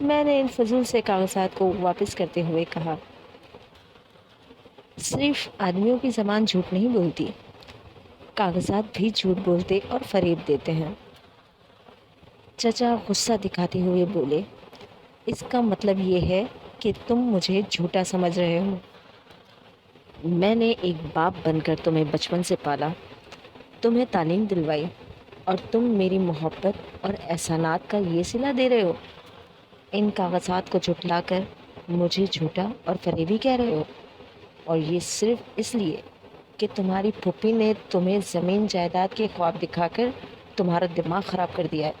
میں نے ان فضول سے کاغذات کو واپس کرتے ہوئے کہا، صرف آدمیوں کی زبان جھوٹ نہیں بولتی، کاغذات بھی جھوٹ بولتے اور فریب دیتے ہیں۔ چچا غصہ دکھاتے ہوئے بولے، اس کا مطلب یہ ہے کہ تم مجھے جھوٹا سمجھ رہے ہو؟ میں نے ایک باپ بن کر تمہیں بچپن سے پالا، تمہیں تعلیم دلوائی، اور تم میری محبت اور احسانات کا یہ صلہ دے رہے ہو؟ ان کاغذات کو جھٹلا کر مجھے جھوٹا اور فریبی کہہ رہے ہو؟ اور یہ صرف اس لیے کہ تمہاری پھوپھی نے تمہیں زمین جائیداد کے خواب دکھا کر تمہارا دماغ خراب کر دیا ہے۔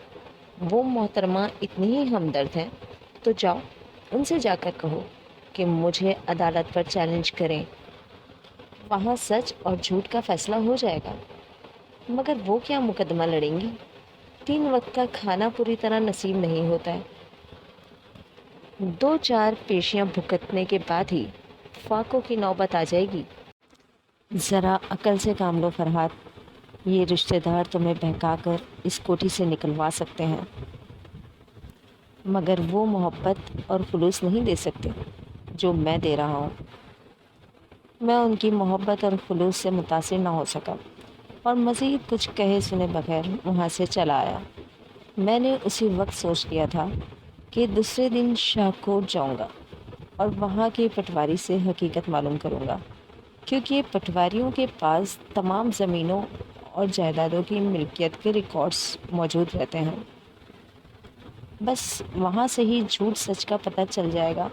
وہ محترمہ اتنی ہی ہمدرد ہیں تو جاؤ ان سے جا کر کہو کہ مجھے عدالت پر چیلنج کریں، وہاں سچ اور جھوٹ کا فیصلہ ہو جائے گا۔ مگر وہ کیا مقدمہ لڑیں گی؟ 3 وقت کا کھانا پوری طرح نصیب نہیں ہوتا ہے، 2-4 پیشیاں بھگتنے کے بعد ہی فاقوں کی نوبت آ جائے گی۔ ذرا عقل سے کام لو فرحات، یہ رشتہ دار تمہیں بہکا کر اس کوٹھی سے نکلوا سکتے ہیں، مگر وہ محبت اور خلوص نہیں دے سکتے جو میں دے رہا ہوں۔ میں ان کی محبت اور خلوص سے متاثر نہ ہو سکا اور مزید کچھ کہے سنے بغیر وہاں سے چلا آیا۔ میں نے اسی وقت سوچ لیا تھا کہ دوسرے دن شاہ کوٹ جاؤں گا اور وہاں کے پٹواری سے حقیقت معلوم کروں گا، کیونکہ پٹواریوں کے پاس تمام زمینوں اور جائیدادوں کی ملکیت کے ریکارڈز موجود رہتے ہیں۔ بس وہاں سے ہی جھوٹ سچ کا پتہ چل جائے گا۔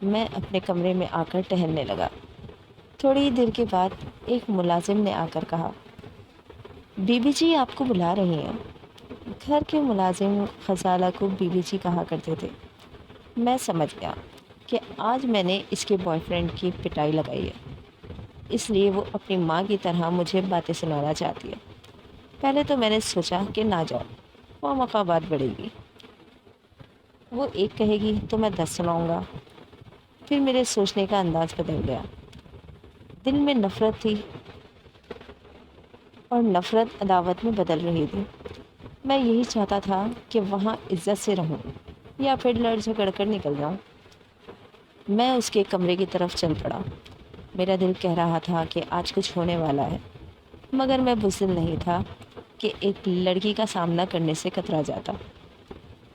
میں اپنے کمرے میں آ کر ٹہلنے لگا۔ تھوڑی دیر کے بعد ایک ملازم نے آ کر کہا، بی بی جی آپ کو بلا رہی ہیں۔ گھر کے ملازم غزالہ کو بی بی جی کہا کرتے تھے۔ میں سمجھ گیا کہ آج میں نے اس کے بوائے فرینڈ کی پٹائی لگائی ہے، اس لیے وہ اپنی ماں کی طرح مجھے باتیں سنانا چاہتی ہے۔ پہلے تو میں نے سوچا کہ نہ جاؤ، وہ موقع بات بڑھے گی، وہ ایک کہے گی تو میں 10 سناؤں گا۔ پھر میرے سوچنے کا انداز بدل گیا۔ دل میں نفرت تھی اور نفرت عداوت میں بدل رہی تھی۔ میں یہی چاہتا تھا کہ وہاں عزت سے رہوں یا پھر لڑ جھگڑ کر نکل جاؤں۔ میں اس کے کمرے کی طرف چل پڑا۔ میرا دل کہہ رہا تھا کہ آج کچھ ہونے والا ہے، مگر میں بزدل نہیں تھا کہ ایک لڑکی کا سامنا کرنے سے کترا جاتا۔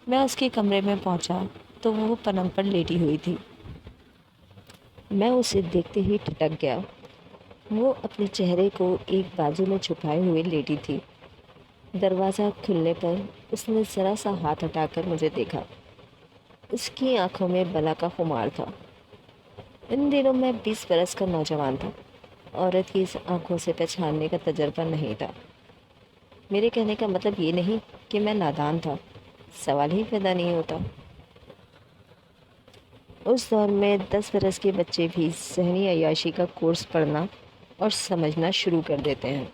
میں اس کے کمرے میں پہنچا تو وہ پلنگ پر لیٹی ہوئی تھی۔ میں اسے دیکھتے ہی ٹھٹک گیا۔ وہ اپنے چہرے کو ایک بازو میں چھپائے ہوئے لیٹی تھی۔ دروازہ کھلنے پر اس نے ذرا سا ہاتھ ہٹا کر مجھے دیکھا۔ اس کی آنکھوں میں بلا کا خمار تھا۔ ان دنوں میں 20 برس کا نوجوان تھا، عورت کی اس آنکھوں سے پہچاننے کا تجربہ نہیں تھا۔ میرے کہنے کا مطلب یہ نہیں کہ میں نادان تھا، سوال ہی پیدا نہیں ہوتا۔ اس دور میں 10 برس کے بچے بھی ذہنی عیاشی کا کورس پڑھنا اور سمجھنا شروع کر دیتے ہیں۔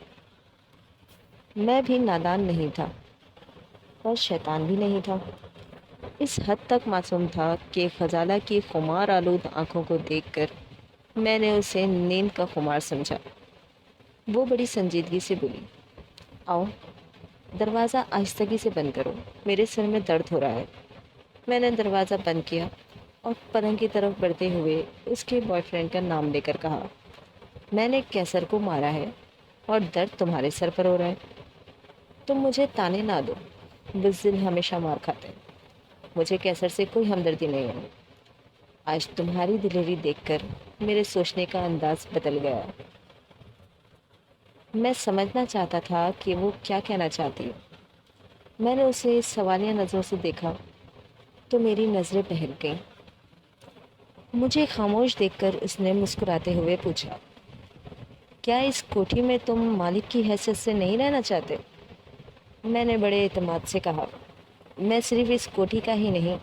میں بھی نادان نہیں تھا اور شیطان بھی نہیں تھا، اس حد تک معصوم تھا کہ غزالہ کی خمار آلود آنکھوں کو دیکھ کر میں نے اسے نیند کا خمار سمجھا۔ وہ بڑی سنجیدگی سے بولی، آؤ دروازہ آہستگی سے بند کرو، میرے سر میں درد ہو رہا ہے۔ میں نے دروازہ بند کیا اور پلنگ کی طرف بڑھتے ہوئے اس کے بوائے فرینڈ کا نام لے کر کہا، میں نے کیسر کو مارا ہے اور درد تمہارے سر پر ہو رہا ہے۔ تم مجھے تانے نہ دو، بزدل ہمیشہ مار کھاتے ہیں، مجھے کیسر سے کوئی ہمدردی نہیں ہے۔ آج تمہاری دلیری دیکھ کر میرے سوچنے کا انداز بدل گیا۔ میں سمجھنا چاہتا تھا کہ وہ کیا کہنا چاہتی ہے۔ میں نے اسے سوالیہ نظروں سے دیکھا تو میری نظریں بہل گئیں۔ مجھے خاموش دیکھ کر اس نے مسکراتے ہوئے پوچھا، کیا اس کوٹھی میں تم مالک کی حیثیت سے نہیں رہنا چاہتے؟ میں نے بڑے اعتماد سے کہا، میں صرف اس کوٹھی کا ہی نہیں،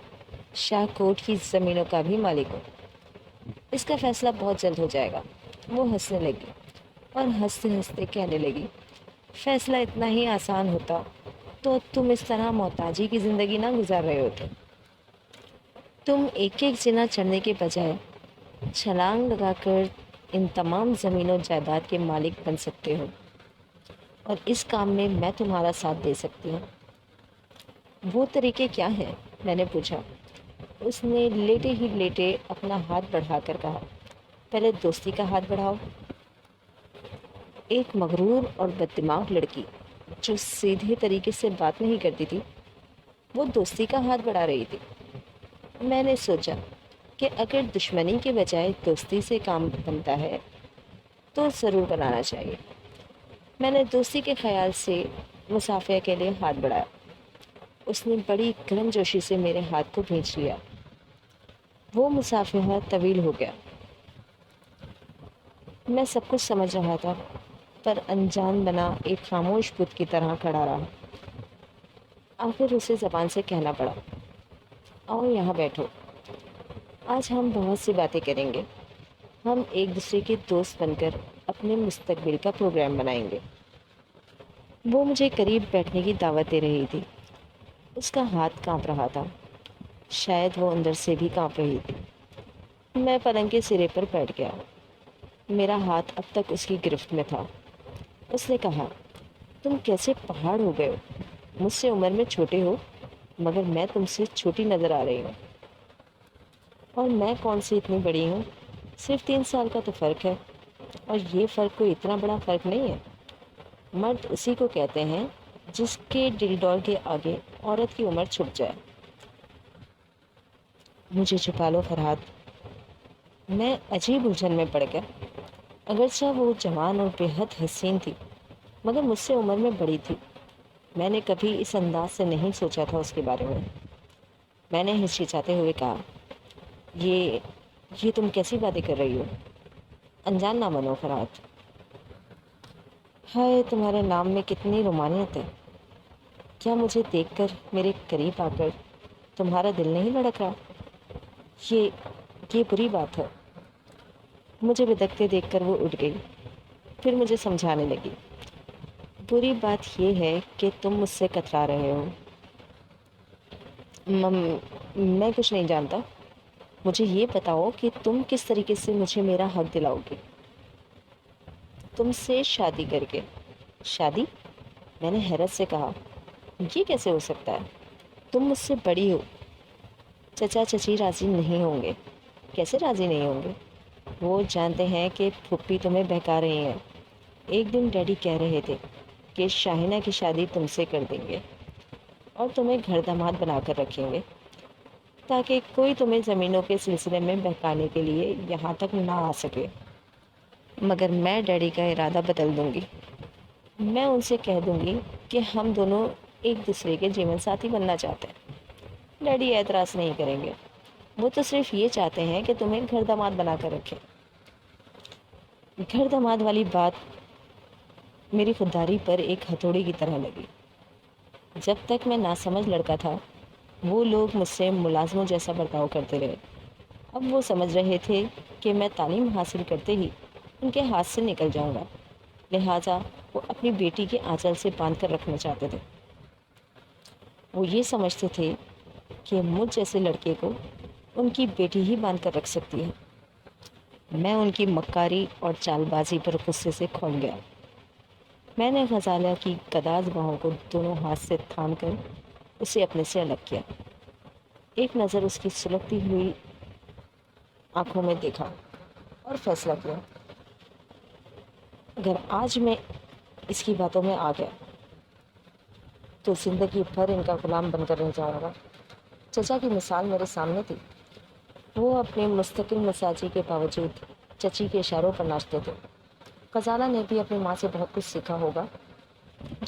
شاہ کوٹ کی زمینوں کا بھی مالک ہوں۔ اس کا فیصلہ بہت جلد ہو جائے گا۔ وہ ہنسنے لگی اور ہنستے ہنستے کہنے لگی، فیصلہ اتنا ہی آسان ہوتا تو تم اس طرح محتاجی کی زندگی نہ گزار رہے ہوتے۔ تم ایک ایک زنا چڑھنے کے بجائے چھلانگ لگا کر ان تمام زمین و جائیداد کے مالک بن سکتے ہو، اور اس کام میں میں تمہارا ساتھ دے سکتی ہوں۔ وہ طریقے کیا ہیں؟ میں نے پوچھا۔ اس نے لیٹے ہی لیٹے اپنا ہاتھ بڑھا کر کہا، پہلے دوستی کا ہاتھ بڑھاؤ۔ ایک مغرور اور بددماغ لڑکی جو سیدھے طریقے سے بات نہیں کرتی تھی، وہ دوستی کا ہاتھ بڑھا رہی تھی۔ میں نے سوچا کہ اگر دشمنی کے بجائے دوستی سے کام بنتا ہے تو ضرور بنانا چاہیے۔ میں نے دوستی کے خیال سے مسافیہ کے لیے ہاتھ بڑھایا۔ اس نے بڑی گرم جوشی سے میرے ہاتھ کو کھینچ لیا۔ وہ مسافیہ طویل ہو گیا۔ میں سب کچھ سمجھ رہا تھا، پر انجان بنا ایک خاموش بت کی طرح کھڑا رہا۔ آخر اسے زبان سے کہنا پڑا، آؤ یہاں بیٹھو، آج ہم بہت سی باتیں کریں گے۔ ہم ایک دوسرے کے دوست بن کر اپنے مستقبل کا پروگرام بنائیں گے۔ وہ مجھے قریب بیٹھنے کی دعوت دے رہی تھی۔ اس کا ہاتھ کانپ رہا تھا، شاید وہ اندر سے بھی کانپ رہی تھی۔ میں پلنگ کے سرے پر بیٹھ گیا۔ میرا ہاتھ اب تک اس کی گرفت میں تھا۔ اس نے کہا، تم کیسے پہاڑ ہو گئے ہو؟ مجھ سے عمر میں چھوٹے ہو، مگر میں تم سے چھوٹی نظر آ رہی ہوں۔ اور میں کون سی اتنی بڑی ہوں؟ صرف 3 سال کا تو فرق ہے، اور یہ فرق کوئی اتنا بڑا فرق نہیں ہے۔ مرد اسی کو کہتے ہیں جس کے ڈل ڈول کے آگے عورت کی عمر چھپ جائے۔ مجھے چھپا لو فرحات۔ میں عجیب الجھن میں پڑ گیا۔ اگرچہ وہ جوان اور بے حد حسین تھی، مگر مجھ سے عمر میں بڑی تھی۔ میں نے کبھی اس انداز سے نہیں سوچا تھا اس کے بارے میں نے ہچکچاتے ہوئے کہا، یہ تم کیسی باتیں کر رہی ہو؟ انجان نہ بنو فرحات۔ ہائے، تمہارے نام میں کتنی رومانیت ہے۔ کیا مجھے دیکھ کر، میرے قریب آ کر تمہارا دل نہیں دھڑک رہا؟ یہ بری بات ہے۔ مجھے بدکتے دیکھ کر وہ اٹھ گئی، پھر مجھے سمجھانے لگی، بری بات یہ ہے کہ تم مجھ سے کترا رہے ہو۔ میں کچھ نہیں جانتا۔ مجھے یہ بتاؤ کہ تم کس طریقے سے مجھے میرا حق دلاؤ گے؟ تم سے شادی کر کے۔ شادی؟ میں نے حیرت سے کہا، یہ کیسے ہو سکتا ہے؟ تم مجھ سے بڑی ہو۔ چچا چچی راضی نہیں ہوں گے۔ کیسے راضی نہیں ہوں گے؟ وہ جانتے ہیں کہ پھپھی تمہیں بہکا رہی ہیں۔ ایک دن ڈیڈی کہہ رہے تھے کہ شاہینہ کی شادی تم سے کر دیں گے اور تمہیں گھر داماد بنا کر رکھیں گے، تاکہ کوئی تمہیں زمینوں کے سلسلے میں بہکانے کے لیے یہاں تک نہ آ سکے۔ مگر میں ڈیڈی کا ارادہ بدل دوں گی۔ میں ان سے کہہ دوں گی کہ ہم دونوں ایک دوسرے کے جیون ساتھی بننا چاہتے ہیں۔ ڈیڈی اعتراض نہیں کریں گے۔ وہ تو صرف یہ چاہتے ہیں کہ تمہیں گھر داماد بنا کر رکھیں۔ گھر داماد والی بات میری خودداری پر ایک ہتھوڑی کی طرح لگی۔ جب تک میں ناسمجھ لڑکا تھا، وہ لوگ مجھ سے ملازموں جیسا برتاؤ کرتے رہے۔ اب وہ سمجھ رہے تھے کہ میں تعلیم حاصل کرتے ہی ان کے ہاتھ سے نکل جاؤں گا، لہٰذا وہ اپنی بیٹی کے آنچل سے باندھ کر رکھنا چاہتے تھے۔ وہ یہ سمجھتے تھے کہ مجھ جیسے لڑکے کو ان کی بیٹی ہی باندھ کر رکھ سکتی ہے۔ میں ان کی مکاری اور چال بازی پر غصے سے کھول گیا۔ میں نے غزالہ کی گداز باہوں کو دونوں ہاتھ سے تھام کر اسے اپنے سے الگ کیا۔ ایک نظر اس کی سلگتی ہوئی آنکھوں میں دیکھا اور فیصلہ کیا، اگر آج میں اس کی باتوں میں آ گیا تو زندگی بھر ان کا غلام بن کر رہ جاؤں گا۔ چچا کی مثال میرے سامنے تھی۔ وہ اپنے مستقل مزاجی کے باوجود چچی کے اشاروں پر ناچتے تھے۔ غزالہ نے بھی اپنی ماں سے بہت کچھ سیکھا ہوگا۔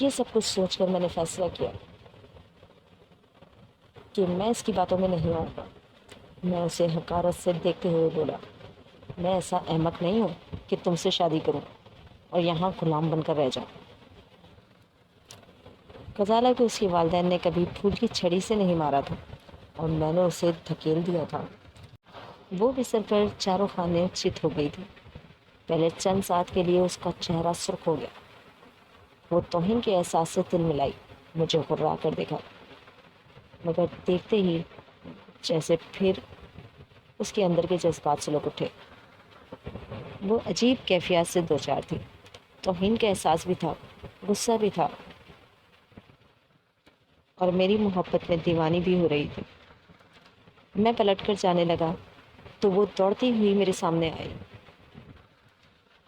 یہ سب کچھ سوچ کر میں نے فیصلہ کیا کہ میں اس کی باتوں میں نہیں آؤں گا۔ میں اسے حقارت سے دیکھتے ہوئے بولا، میں ایسا احمق نہیں ہوں کہ تم سے شادی کروں اور یہاں غلام بن کر رہ جاؤں۔ غزالہ کو اس کی والدین نے کبھی پھول کی چھڑی سے نہیں مارا تھا، اور میں نے اسے دھکیل دیا تھا۔ وہ بستر پر چاروں خانے چت ہو گئی تھی۔ پہلے چند ساتھ کے لیے اس کا چہرہ سرخ ہو گیا۔ وہ توہین کے احساس سے تل ملائی مجھے غرا کر دیکھا، مگر دیکھتے ہی جیسے پھر اس کے اندر کے جذبات سلگ اٹھے۔ وہ عجیب کیفیات سے دوچار تھی۔ توہین کا احساس بھی تھا، غصہ بھی تھا، اور میری محبت میں دیوانی بھی ہو رہی تھی۔ میں پلٹ کر جانے لگا تو وہ دوڑتی ہوئی میرے سامنے آئی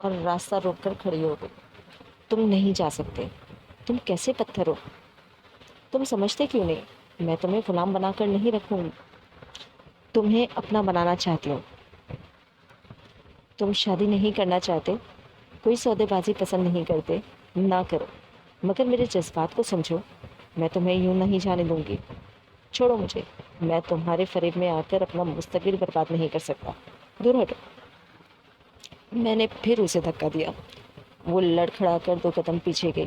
اور راستہ روک کر کھڑی ہو گئی۔ تم نہیں جا سکتے، تم کیسے پتھر ہو؟ تم سمجھتے کیوں نہیں؟ میں تمہیں غلام بنا کر نہیں رکھوں گی، تمہیں اپنا بنانا چاہتی ہوں۔ تم شادی نہیں کرنا چاہتے، کوئی سودے بازی پسند نہیں کرتے، نہ کرو، مگر میرے جذبات کو سمجھو۔ میں تمہیں یوں نہیں جانے دوں گی، چھوڑو مجھے، میں تمہارے فریب میں آ کر اپنا مستقبل برباد نہیں کر سکتا، دور ہٹو۔ میں نے پھر اسے دھکا دیا، وہ لڑکھڑا کر 2 قدم پیچھے گئی۔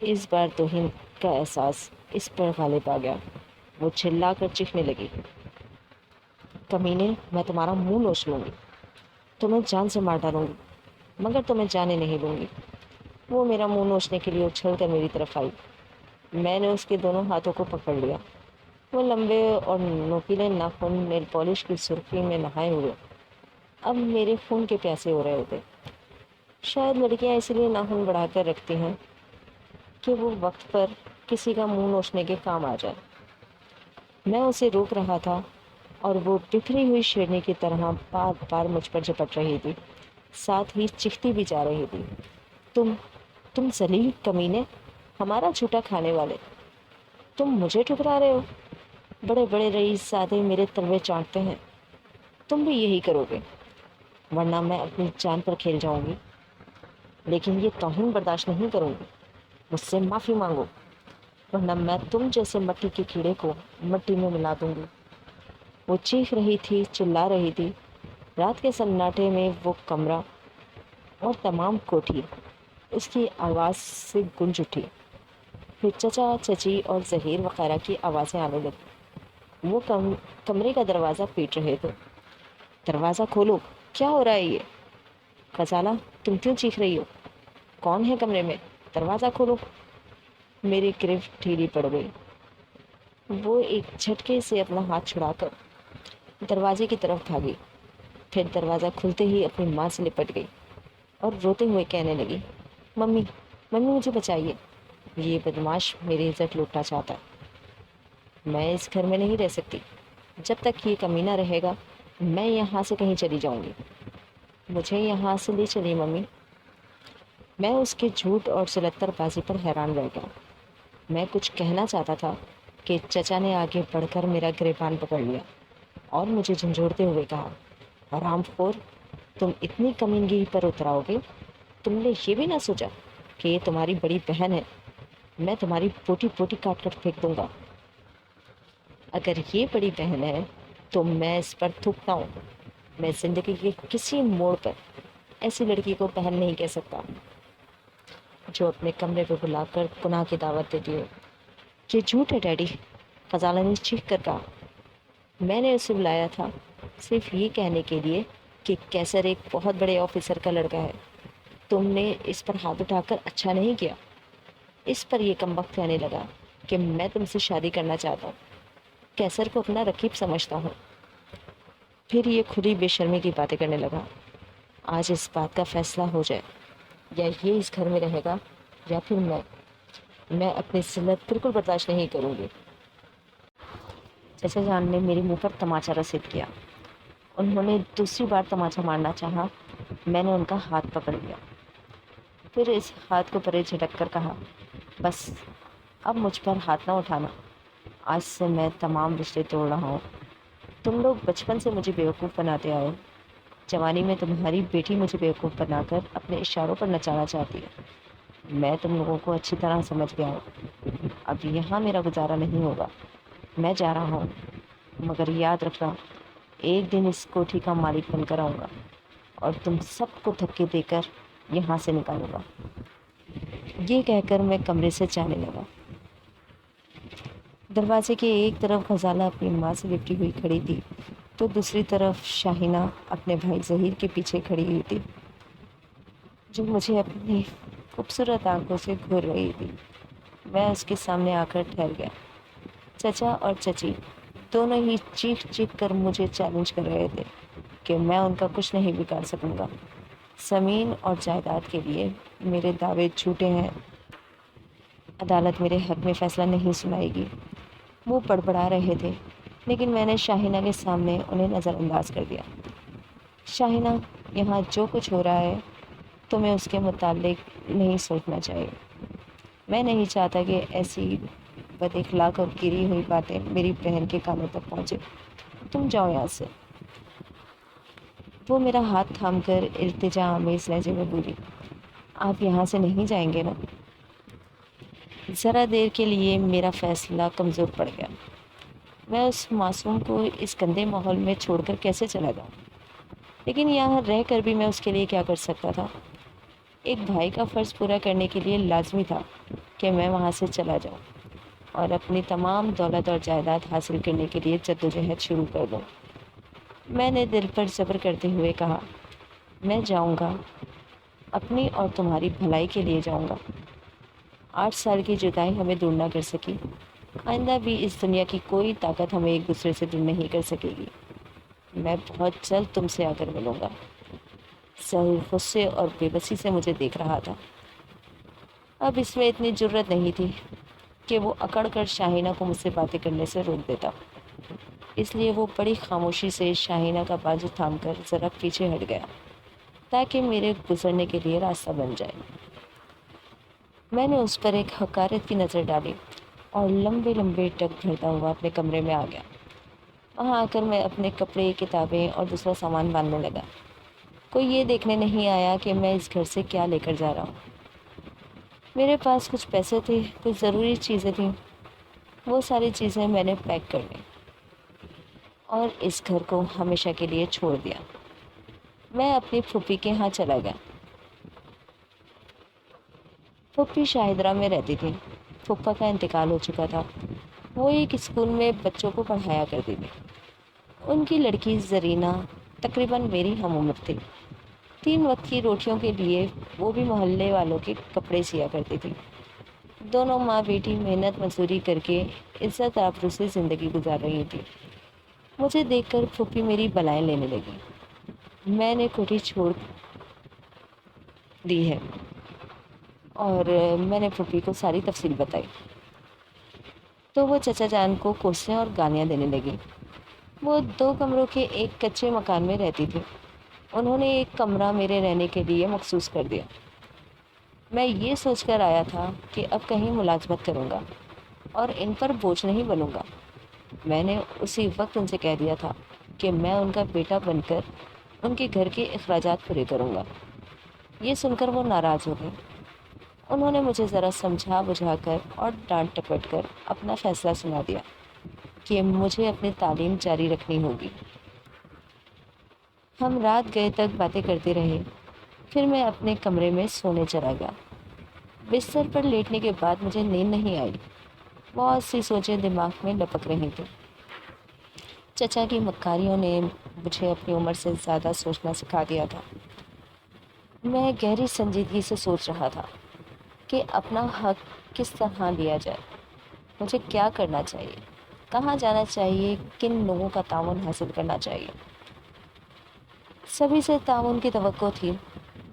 اس بار توہین کا احساس اس پر غالب آ گیا، وہ چلا کر چیخنے لگی، کمینے، میں تمہارا منہ نوچ لوں گی، تمہیں جان سے مار ڈالوں گی، مگر تمہیں جانے نہیں دوں گی۔ وہ میرا منہ نوچنے کے لیے اچھل کر میری طرف آئی۔ میں نے اس کے دونوں ہاتھوں کو پکڑ لیا۔ وہ لمبے اور نوکیلے ناخن نیل پالش کی سرخی میں نہائے ہوئے اب میرے خون کے پیاسے ہو رہے ہوتے۔ شاید لڑکیاں اس لیے ناخن بڑھا کر رکھتی ہیں کہ وہ وقت پر کسی کا منہ نوچنے کے کام آ جائے۔ میں اسے روک رہا تھا اور وہ بکھری ہوئی شیرنی کی طرح بار بار مجھ پر جھپٹ رہی تھی، ساتھ ہی چیختی بھی جا رہی تھی، تم ذلیل کمینے، ہمارا جھوٹا کھانے والے، تم مجھے ٹھکرا رہے ہو؟ بڑے بڑے رئیس زادے میرے تلوے چاٹتے ہیں، تم بھی یہی کرو گے، ورنہ میں اپنی جان پر کھیل جاؤں گی۔ لیکن یہ توہین برداشت نہیں کروں گی، مجھ سے معافی مانگو، ورنہ میں تم جیسے مٹی کے کیڑے کو مٹی میں ملا دوں گی۔ وہ چیخ رہی تھی، چلا رہی تھی۔ رات کے سناٹے میں وہ کمرہ اور تمام کوٹھی اس کی آواز سے گونج اٹھی۔ پھر چچا، چچی اور ظہیر وغیرہ کی آوازیں آنے لگی۔ وہ کمرے کا دروازہ پیٹ رہے تھے۔ دروازہ کھولو، کیا ہو رہا ہے یہ؟ غزالہ، تم کیوں چیخ رہی ہو؟ کون ہے کمرے میں؟ دروازہ کھولو۔ میری گرفت ڈھیلی پڑ گئی۔ وہ ایک جھٹکے سے اپنا ہاتھ چھڑا کر دروازے کی طرف بھاگی، پھر دروازہ کھلتے ہی اپنی ماں سے لپٹ گئی اور روتے ہوئے کہنے لگی، ممی، ممی مجھے بچائیے، یہ بدماش میری عزت لوٹنا چاہتا ہے۔ میں اس گھر میں نہیں رہ سکتی، جب تک یہ کمینہ رہے گا میں یہاں سے کہیں چلی جاؤں گی۔ مجھے یہاں سے لے چلی ممی۔ میں اس کے جھوٹ اور سلطر بازی پر حیران رہ گیا۔ میں کچھ کہنا چاہتا تھا کہ چچا نے آگے بڑھ کر میرا گریبان پکڑ لیا اور مجھے جھنجھوڑتے ہوئے کہا، حرام خور، تم اتنی کمینگی پر اتراؤ گے؟ تم نے یہ بھی نہ سوچا کہ یہ تمہاری بڑی بہن ہے، میں تمہاری پوٹی پوٹی کاٹ کر پھینک دوں گا۔ اگر یہ بڑی بہن ہے تو میں اس پر تھوکتا ہوں۔ میں زندگی کے کسی موڑ پر ایسی لڑکی کو بہن نہیں کہہ سکتا جو اپنے کمرے پہ بلا کر گناہ کی دعوت دیتی ہو۔ یہ جھوٹ ہے ڈیڈی، غزالہ نے چیخ کر کہا۔ میں نے اسے بلایا تھا صرف یہ کہنے کے لیے کہ کیسر ایک بہت بڑے آفیسر کا لڑکا ہے۔ تم نے اس پر ہاتھ اٹھا کر اچھا نہیں کیا۔ اس پر یہ کمبخت کہنے لگا کہ میں تم سے شادی کرنا چاہتا ہوں، کیسر کو اپنا رقیب سمجھتا ہوں۔ پھر یہ کھلی بے شرمی کی باتیں کرنے لگا۔ آج اس بات کا فیصلہ ہو جائے، یا یہ اس گھر میں رہے گا یا پھر میں اپنی ذلت بالکل برداشت نہیں کروں گی۔ چچا جان نے میرے منہ پر تماچا رسید کیا۔ انہوں نے دوسری بار تماچا مارنا چاہا، میں نے ان کا ہاتھ پکڑ لیا، پھر اس ہاتھ کو پرے جھٹک کر کہا، بس اب مجھ پر ہاتھ نہ اٹھانا، آج سے میں تمام رشتے توڑ رہا ہوں۔ تم لوگ بچپن سے مجھے بیوقوف بناتے آئے، جوانی میں تمہاری بیٹی مجھے بیوقوف بنا کر اپنے اشاروں پر نچانا چاہتی ہے۔ میں تم لوگوں کو اچھی طرح سمجھ گیا ہوں، اب یہاں میرا گزارا نہیں ہوگا، میں جا رہا ہوں، مگر یاد رکھنا ایک دن اس کوٹھی کا مالک بن کر آؤں گا اور تم سب کو دھکے دے کر یہاں سے نکالوں گا۔ یہ کہہ کر میں کمرے سے جانے لگا۔ دروازے کے ایک طرف غزالہ اپنی ماں سے لپٹی ہوئی کھڑی تھی تو دوسری طرف شاہینہ اپنے بھائی ظہیر کے پیچھے کھڑی ہوئی تھی، جو مجھے اپنی خوبصورت آنکھوں سے گھور رہی تھی۔ میں اس کے سامنے آ کر ٹھہر گیا۔ چچا اور چچی دونوں ہی چیخ چیخ کر مجھے چیلنج کر رہے تھے کہ میں ان کا کچھ نہیں بگاڑ سکوں گا۔ زمین اور جائیداد کے لیے میرے دعوے جھوٹے ہیں، عدالت میرے حق میں فیصلہ نہیں سنائے گی۔ وہ بڑبڑا رہے تھے، لیکن میں نے شاہینہ کے سامنے انہیں نظر انداز کر دیا۔ شاہینہ، یہاں جو کچھ ہو رہا ہے تمہیں اس کے متعلق نہیں سوچنا چاہیے۔ میں نہیں چاہتا کہ ایسی بد اخلاق اور گری ہوئی باتیں میری بہن کے کانوں تک پہنچے۔ تم جاؤ یہاں سے۔ وہ میرا ہاتھ تھام کر التجا آمیز لہجے میں بولی، آپ یہاں سے نہیں جائیں گے نا؟ ذرا دیر کے لیے میرا فیصلہ کمزور پڑ گیا۔ میں اس معصوم کو اس گندے ماحول میں چھوڑ کر کیسے چلا جاؤں؟ لیکن یہاں رہ کر بھی میں اس کے لیے کیا کر سکتا تھا؟ ایک بھائی کا فرض پورا کرنے کے لیے لازمی تھا کہ میں وہاں سے چلا جاؤں اور اپنی تمام دولت اور جائیداد حاصل کرنے کے لیے جدوجہد شروع کر دوں۔ میں نے دل پر صبر کرتے ہوئے کہا، میں جاؤں گا، اپنی اور تمہاری بھلائی کے لیے جاؤں گا۔ 8 سال کی جدائی ہمیں دور نہ کر سکی، آئندہ بھی اس دنیا کی کوئی طاقت ہمیں ایک دوسرے سے دور نہیں کر سکے گی۔ میں بہت جلد تم سے آ کر ملوں گا۔ ظاہر غصے اور بے بسی سے مجھے دیکھ رہا تھا۔ اب اس میں اتنی جرت نہیں تھی کہ وہ اکڑ کر شاہینہ کو مجھ سے باتیں کرنے سے روک دیتا، اس لیے وہ بڑی خاموشی سے شاہینہ کا بازو تھام کر ذرا پیچھے ہٹ گیا تاکہ میرے گزرنے کے لیے راستہ بن جائے۔ میں نے اس پر ایک حقارت کی نظر ڈالی اور لمبے لمبے ٹک بھرتا ہوا اپنے کمرے میں آ گیا۔ وہاں آ کر میں اپنے کپڑے، کتابیں اور دوسرا سامان باندھنے لگا۔ کوئی یہ دیکھنے نہیں آیا کہ میں اس گھر سے کیا لے کر جا رہا ہوں۔ میرے پاس کچھ پیسے تھے، کچھ ضروری چیزیں تھیں، وہ ساری چیزیں میں نے پیک کر لیں اور اس گھر کو ہمیشہ کے لیے چھوڑ دیا۔ میں اپنی پھوپھی کے ہاں چلا گیا۔ پھوپھی شاہدرہ میں رہتی تھی۔ پھوپھا کا انتقال ہو چکا تھا۔ وہ ایک اسکول میں بچوں کو پڑھایا کرتی تھی۔ ان کی لڑکی زرینہ تقریباً میری ہم عمر تھی۔ 3 وقت کی روٹیوں کے لیے وہ بھی محلے والوں کے کپڑے سیا کرتی تھی۔ دونوں ماں بیٹی محنت مزدوری کر کے عزت آبرو سے زندگی گزار رہی تھی۔ مجھے دیکھ کر پھوپھی میری بلائیں لینے لگی۔ میں نے کوٹھی چھوڑ دی ہے اور میں نے پھوپھی کو ساری تفصیل بتائی تو وہ چچا جان کو کوسیں اور گالیاں دینے لگی۔ وہ 2 کمروں کے ایک کچے مکان میں رہتی تھی۔ انہوں نے ایک کمرہ میرے رہنے کے لیے مخصوص کر دیا۔ میں یہ سوچ کر آیا تھا کہ اب کہیں ملازمت کروں گا اور ان پر بوجھ نہیں بنوں گا۔ میں نے اسی وقت ان سے کہہ دیا تھا کہ میں ان کا بیٹا بن کر ان کے گھر کے اخراجات پورے کروں گا۔ یہ سن کر وہ ناراض ہو گئے۔ انہوں نے مجھے ذرا سمجھا بجھا کر اور ڈانٹ ٹپٹ کر اپنا فیصلہ سنا دیا کہ مجھے اپنی تعلیم جاری رکھنی ہوگی۔ ہم رات گئے تک باتیں کرتے رہے، پھر میں اپنے کمرے میں سونے چلا گیا۔ بستر پر لیٹنے کے بعد مجھے نیند نہیں آئی۔ بہت سی سوچیں دماغ میں لپک رہی تھیں۔ چچا کی مکاریوں نے مجھے اپنی عمر سے زیادہ سوچنا سکھا دیا تھا۔ میں گہری سنجیدگی سے سوچ رہا تھا کہ اپنا حق کس طرح لیا جائے، مجھے کیا کرنا چاہیے، کہاں جانا چاہیے، کن لوگوں کا تعاون حاصل کرنا چاہیے۔ سبھی سے تعاون کی توقع تھی،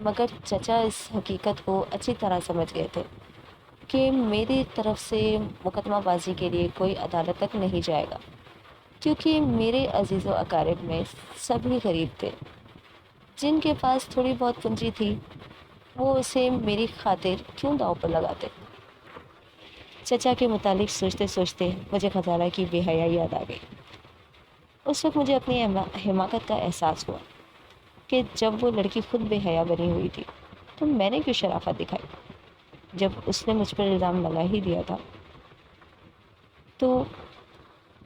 مگر چچا اس حقیقت کو اچھی طرح سمجھ گئے تھے کہ میری طرف سے مقدمہ بازی کے لیے کوئی عدالت تک نہیں جائے گا، کیونکہ میرے عزیز و اقارب میں سبھی غریب تھے۔ جن کے پاس تھوڑی بہت پونجی تھی وہ اسے میری خاطر کیوں داؤ پر لگاتے۔ چچا کے متعلق سوچتے سوچتے مجھے خزانہ کی بے حیائی یاد آ گئی۔ اس وقت مجھے اپنی حماقت کا احساس ہوا کہ جب وہ لڑکی خود بے حیا بنی ہوئی تھی تو میں نے کیوں شرافت دکھائی؟ جب اس نے مجھ پر الزام لگا ہی دیا تھا تو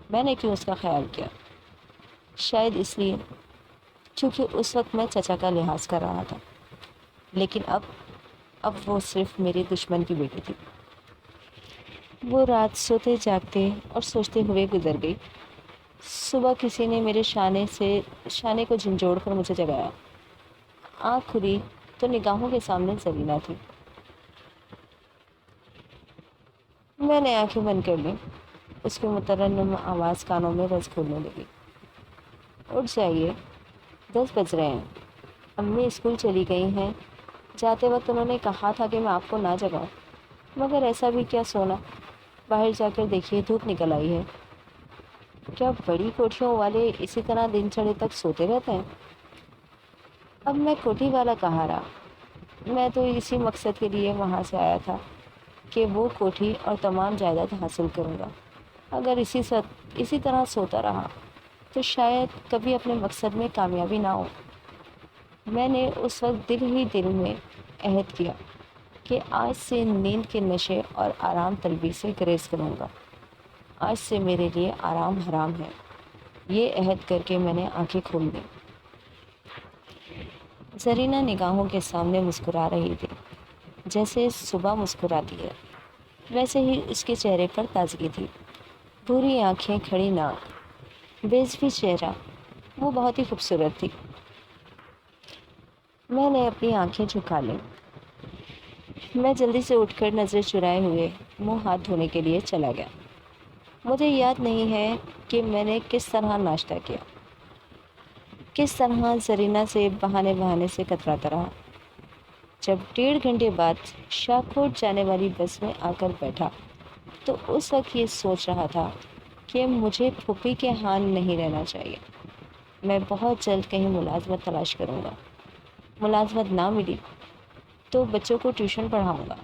میں نے کیوں اس کا خیال کیا؟ شاید اس لیے کیونکہ اس وقت میں چچا کا لحاظ کر رہا تھا، لیکن اب وہ صرف میرے دشمن کی بیٹی تھی۔ وہ رات سوتے جاگتے اور سوچتے ہوئے گزر گئی۔ صبح کسی نے میرے شانے کو جھنجھوڑ کر مجھے جگایا۔ آنکھ کھلی تو نگاہوں کے سامنے زرینہ تھی۔ میں نے آنکھیں بند کر لیں۔ اس کی مترنم آواز کانوں میں رس گھولنے لگی۔ اٹھ جائیے، 10 بج رہے ہیں۔ امی اسکول چلی گئی ہیں۔ جاتے وقت انہوں نے کہا تھا کہ میں آپ کو نہ جگاؤں، مگر ایسا بھی کیا سونا، باہر جا کر دیکھیے دھوپ نکل آئی ہے۔ کیا بڑی کوٹھیوں والے اسی طرح دن چڑھے تک سوتے رہتے ہیں؟ اب میں کوٹھی والا کہاں رہا؟ میں تو اسی مقصد کے لیے وہاں سے آیا تھا کہ وہ کوٹھی اور تمام جائیداد حاصل کروں گا۔ اگر اسی طرح سوتا رہا تو شاید کبھی اپنے مقصد میں کامیابی نہ ہو۔ میں نے اس وقت دل ہی دل میں عہد کیا کہ آج سے نیند کے نشے اور آرام طلبی سے گریز کروں گا۔ آج سے میرے لیے آرام حرام ہے۔ یہ عہد کر کے میں نے آنکھیں کھول دیں۔ زرینہ نگاہوں کے سامنے مسکرا رہی تھی، جیسے صبح مسکراتی ہے، ویسے ہی اس کے چہرے پر تازگی تھی۔ بھوری آنکھیں، کھڑی ناک، بیضوی چہرہ، وہ بہت ہی خوبصورت تھی۔ میں نے اپنی آنکھیں جھکا لیں۔ میں جلدی سے اٹھ کر نظر چرائے ہوئے منہ ہاتھ دھونے کے لیے چلا گیا۔ مجھے یاد نہیں ہے کہ میں نے کس طرح ناشتہ کیا، کس طرح زرینہ سے بہانے سے کتراتا رہا۔ جب 1.5 گھنٹے بعد شاہکوٹ جانے والی بس میں آ کر بیٹھا تو اس وقت یہ سوچ رہا تھا کہ مجھے پھوپھی کے ہاں نہیں رہنا چاہیے۔ میں بہت جلد کہیں ملازمت تلاش کروں گا۔ ملازمت نہ ملی تو بچوں کو ٹیوشن پڑھاؤں گا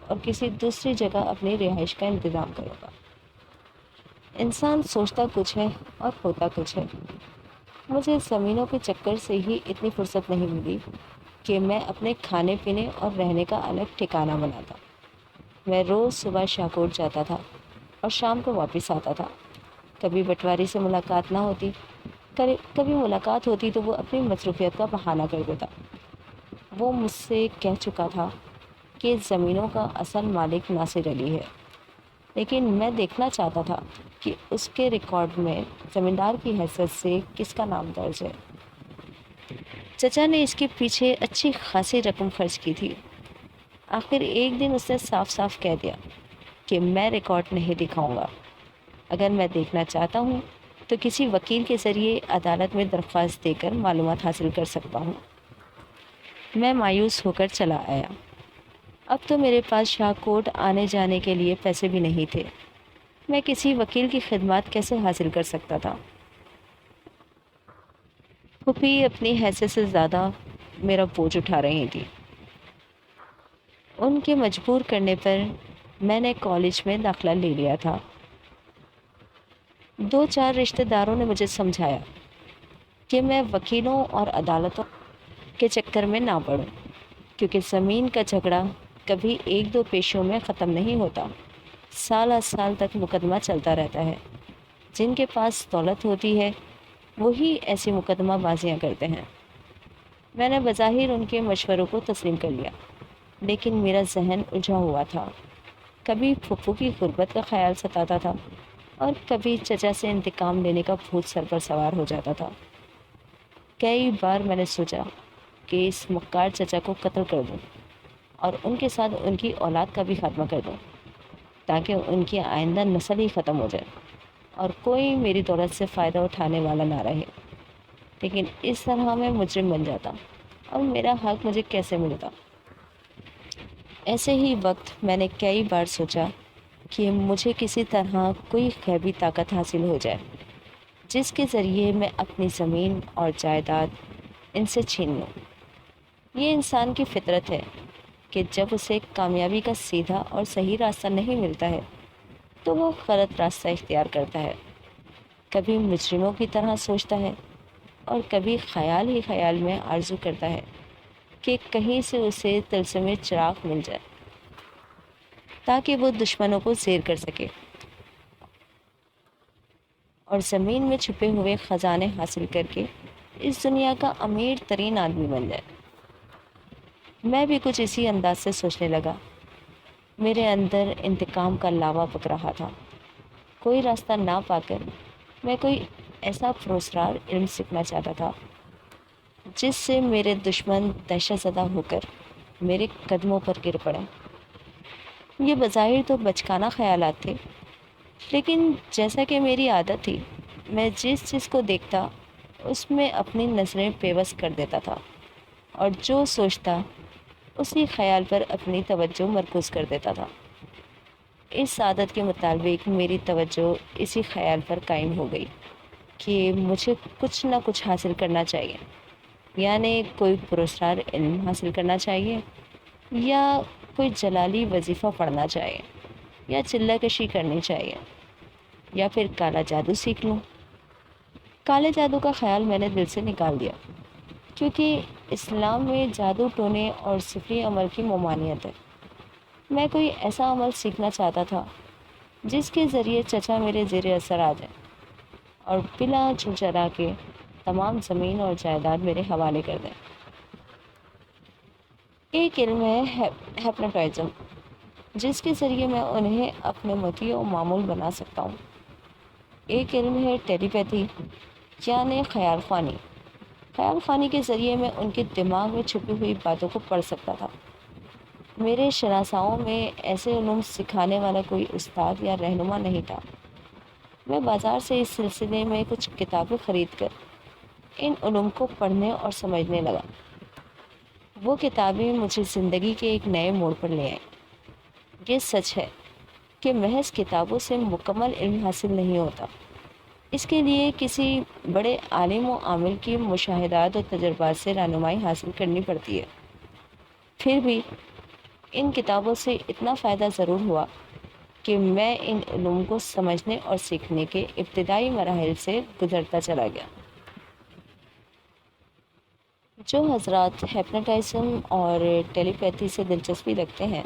اور کسی دوسری جگہ اپنی رہائش کا انتظام کروں گا۔ انسان سوچتا کچھ ہے اور ہوتا کچھ ہے۔ مجھے زمینوں کے چکر سے ہی اتنی فرصت نہیں ملی کہ میں اپنے کھانے پینے اور رہنے کا الگ ٹھکانہ بناتا۔ میں روز صبح شاہکوٹ جاتا تھا اور شام کو واپس آتا تھا۔ کبھی پٹواری سے ملاقات نہ ہوتی، کبھی ملاقات ہوتی تو وہ اپنی مصروفیت کا بہانہ کر دیتا۔ وہ مجھ سے کہہ چکا تھا کہ زمینوں کا اصل مالک ناصر علی ہے، لیکن میں دیکھنا چاہتا تھا کہ اس کے ریکارڈ میں زمیندار کی حیثیت سے کس کا نام درج ہے۔ چچا نے اس کے پیچھے اچھی خاصی رقم خرچ کی تھی۔ آخر ایک دن اس نے صاف صاف کہہ دیا کہ میں ریکارڈ نہیں دکھاؤں گا۔ اگر میں دیکھنا چاہتا ہوں تو کسی وکیل کے ذریعے عدالت میں درخواست دے کر معلومات حاصل کر سکتا ہوں۔ میں مایوس ہو کر چلا آیا۔ اب تو میرے پاس شاہکوٹ آنے جانے کے لیے پیسے بھی نہیں تھے۔ میں کسی وکیل کی خدمات کیسے حاصل کر سکتا تھا؟ پھوپھی اپنی حیثیت سے زیادہ میرا بوجھ اٹھا رہی تھی۔ ان کے مجبور کرنے پر میں نے کالج میں داخلہ لے لیا تھا۔ 2-4 رشتہ داروں نے مجھے سمجھایا کہ میں وکیلوں اور عدالتوں کے چکر میں نہ پڑوں، کیونکہ زمین کا جھگڑا کبھی 1-2 پیشوں میں ختم نہیں ہوتا۔ سال تک مقدمہ چلتا رہتا ہے۔ جن کے پاس دولت ہوتی ہے وہی ایسی مقدمہ بازیاں کرتے ہیں۔ میں نے بظاہر ان کے مشوروں کو تسلیم کر لیا، لیکن میرا ذہن الجھا ہوا تھا۔ کبھی پھپھو کی غربت کا خیال ستاتا تھا اور کبھی چچا سے انتقام لینے کا بھوت سر پر سوار ہو جاتا تھا۔ کئی بار میں نے سوچا کہ اس مکار چچا کو قتل کر دوں اور ان کے ساتھ ان کی اولاد کا بھی خاتمہ کر دوں، تاکہ ان کی آئندہ نسل ہی ختم ہو جائے اور کوئی میری دولت سے فائدہ اٹھانے والا نہ رہے۔ لیکن اس طرح میں مجرم بن جاتا اور میرا حق مجھے کیسے ملتا؟ ایسے ہی وقت میں نے کئی بار سوچا کہ مجھے کسی طرح کوئی غیبی طاقت حاصل ہو جائے جس کے ذریعے میں اپنی زمین اور جائیداد ان سے چھین لوں۔ یہ انسان کی فطرت ہے کہ جب اسے کامیابی کا سیدھا اور صحیح راستہ نہیں ملتا ہے تو وہ غلط راستہ اختیار کرتا ہے۔ کبھی مجرموں کی طرح سوچتا ہے اور کبھی خیال ہی خیال میں آرزو کرتا ہے کہ کہیں سے اسے طلسم چراغ مل جائے تاکہ وہ دشمنوں کو زیر کر سکے اور زمین میں چھپے ہوئے خزانے حاصل کر کے اس دنیا کا امیر ترین آدمی بن جائے۔ میں بھی کچھ اسی انداز سے سوچنے لگا۔ میرے اندر انتقام کا لاوا پک رہا تھا۔ کوئی راستہ نہ پا کر میں کوئی ایسا پراسرار علم سیکھنا چاہتا تھا جس سے میرے دشمن دہشت زدہ ہو کر میرے قدموں پر گر پڑے۔ یہ بظاہر تو بچکانہ خیالات تھے، لیکن جیسا کہ میری عادت تھی، میں جس چیز کو دیکھتا اس میں اپنی نظریں پیوست کر دیتا تھا اور جو سوچتا اسی خیال پر اپنی توجہ مرکوز کر دیتا تھا۔ اس عادت کے مطابق میری توجہ اسی خیال پر قائم ہو گئی کہ مجھے کچھ نہ کچھ حاصل کرنا چاہیے، یعنی کوئی پراسرار علم حاصل کرنا چاہیے، یا کوئی جلالی وظیفہ پڑھنا چاہیے، یا چلہ کشی کرنی چاہیے، یا پھر کالا جادو سیکھ لوں۔ کالے جادو کا خیال میں نے دل سے نکال دیا، کیونکہ اسلام میں جادو ٹونے اور سحری عمل کی ممانعت ہے۔ میں کوئی ایسا عمل سیکھنا چاہتا تھا جس کے ذریعے چچا میرے زیر اثر آ جائے اور بلا چھچرا کے تمام زمین اور جائیداد میرے حوالے کر دیں۔ ایک علم ہے ہیپنوٹائزم، جس کے ذریعے میں انہیں اپنے مطیع و معمول بنا سکتا ہوں۔ ایک علم ہے ٹیلی پیتھی، یعنی خیال خوانی۔ خیال خوانی کے ذریعے میں ان کے دماغ میں چھپی ہوئی باتوں کو پڑھ سکتا تھا۔ میرے شناساؤں میں ایسے علوم سکھانے والا کوئی استاد یا رہنما نہیں تھا۔ میں بازار سے اس سلسلے میں کچھ کتابیں خرید کر ان علوم کو پڑھنے اور سمجھنے لگا۔ وہ کتابیں مجھے زندگی کے ایک نئے موڑ پر لے آئیں۔ یہ سچ ہے کہ محض کتابوں سے مکمل علم حاصل نہیں ہوتا، اس کے لیے کسی بڑے عالم و عامل کی مشاہدات اور تجربات سے رہنمائی حاصل کرنی پڑتی ہے۔ پھر بھی ان کتابوں سے اتنا فائدہ ضرور ہوا کہ میں ان علوم کو سمجھنے اور سیکھنے کے ابتدائی مراحل سے گزرتا چلا گیا۔ جو حضرات ہیپنوٹائزم اور ٹیلی پیتھی سے دلچسپی رکھتے ہیں،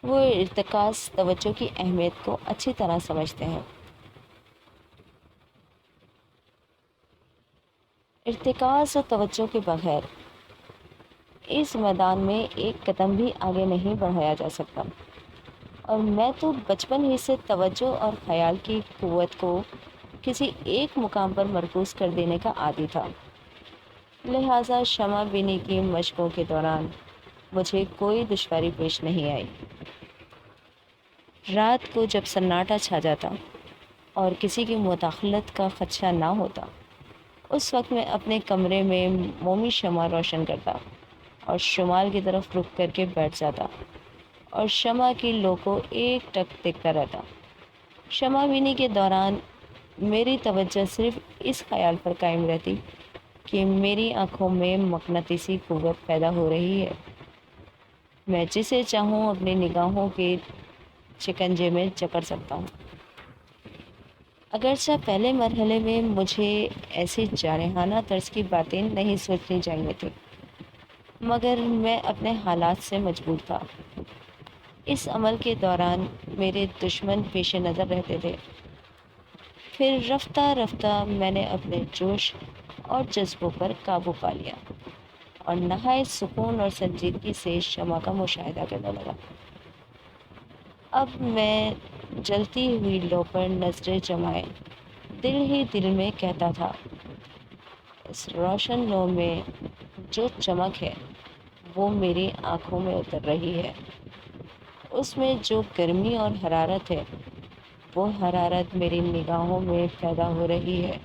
وہ ارتکاز توجہ کی اہمیت کو اچھی طرح سمجھتے ہیں۔ ارتکاز و توجہ کے بغیر اس میدان میں ایک قدم بھی آگے نہیں بڑھایا جا سکتا، اور میں تو بچپن ہی سے توجہ اور خیال کی قوت کو کسی ایک مقام پر مرکوز کر دینے کا عادی تھا۔ لہٰذا شمع بینی کی مشقوں کے دوران مجھے کوئی دشواری پیش نہیں آئی۔ رات کو جب سناٹا چھا جاتا اور کسی کی مداخلت کا خدشہ نہ ہوتا، اس وقت میں اپنے کمرے میں مومی شمع روشن کرتا اور شمال کی طرف رخ کر کے بیٹھ جاتا اور شمع کی لو کو ایک ٹک دیکھتا رہتا۔ شمع بینی کے دوران میری توجہ صرف اس خیال پر قائم رہتی کہ میری آنکھوں میں مقناطیسی قوت پیدا ہو رہی ہے۔ میں جسے چاہوں اپنی نگاہوں کے شکنجے میں جکڑ سکتا ہوں۔ اگرچہ پہلے مرحلے میں مجھے ایسی جارحانہ طرز کی باتیں نہیں سوچنی چاہیے تھیں، مگر میں اپنے حالات سے مجبور تھا۔ اس عمل کے دوران میرے دشمن پیش نظر رہتے تھے۔ پھر رفتہ رفتہ میں نے اپنے جوش اور جذبوں پر قابو پا لیا اور نہایت سکون اور سنجیدگی سے شمع کا مشاہدہ کرنے لگا۔ اب میں جلتی ہوئی لو پر نظریں جمائے دل ہی دل میں کہتا تھا، اس روشن لو میں جو چمک ہے وہ میری آنکھوں میں اتر رہی ہے، اس میں جو گرمی اور حرارت ہے وہ حرارت میری نگاہوں میں پیدا ہو رہی ہے۔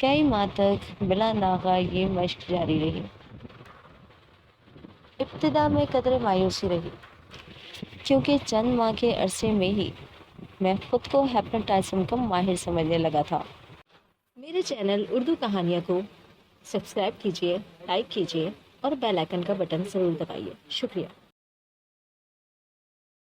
کئی ماہ تک بلا ناغہ یہ مشق جاری رہی۔ ابتدا میں قدرے مایوسی رہی، کیونکہ چند ماہ کے عرصے میں ہی میں خود کو ہیپنوٹائزم کا ماہر سمجھنے لگا تھا۔ میرے چینل اردو کہانیاں کو سبسکرائب کیجیے، لائک کیجیے اور بیل آئیکن کا بٹن ضرور دبائیے۔ شکریہ۔